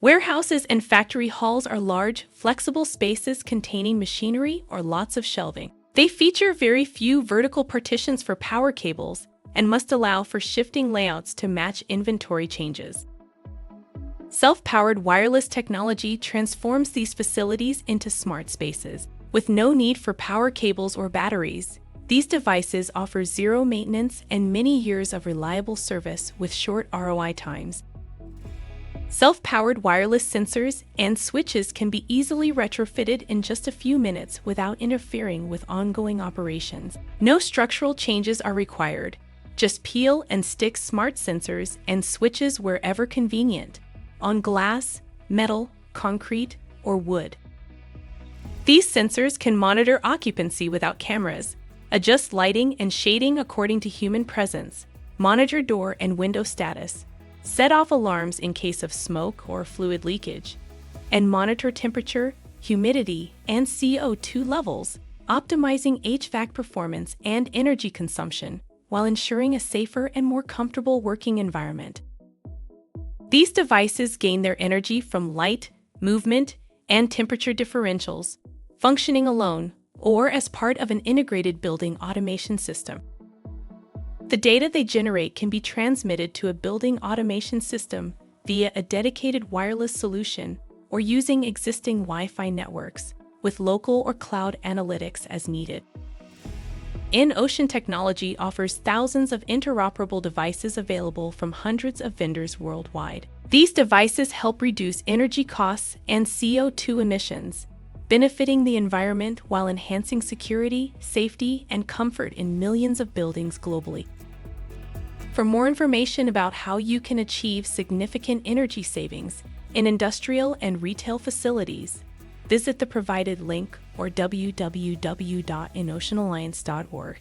Warehouses and factory halls are large, flexible spaces containing machinery or lots of shelving. They feature very few vertical partitions for power cables and must allow for shifting layouts to match inventory changes. Self-powered wireless technology transforms these facilities into smart spaces. With no need for power cables or batteries, these devices offer zero maintenance and many years of reliable service with short ROI times. Self-powered wireless sensors and switches can be easily retrofitted in just a few minutes without interfering with ongoing operations. No structural changes are required. Just peel and stick smart sensors and switches wherever convenient, on glass, metal, concrete, or wood. These sensors can monitor occupancy without cameras, adjust lighting and shading according to human presence, monitor door and window status, set off alarms in case of smoke or fluid leakage, and monitor temperature, humidity, and CO2 levels, optimizing HVAC performance and energy consumption while ensuring a safer and more comfortable working environment. These devices gain their energy from light, movement, and temperature differentials, functioning alone or as part of an integrated building automation system. The data they generate can be transmitted to a building automation system via a dedicated wireless solution or using existing Wi-Fi networks, with local or cloud analytics as needed. EnOcean technology offers thousands of interoperable devices available from hundreds of vendors worldwide. These devices help reduce energy costs and CO2 emissions, benefiting the environment while enhancing security, safety, and comfort in millions of buildings globally. For more information about how you can achieve significant energy savings in industrial and retail facilities, visit the provided link or www.enoceanalliance.org.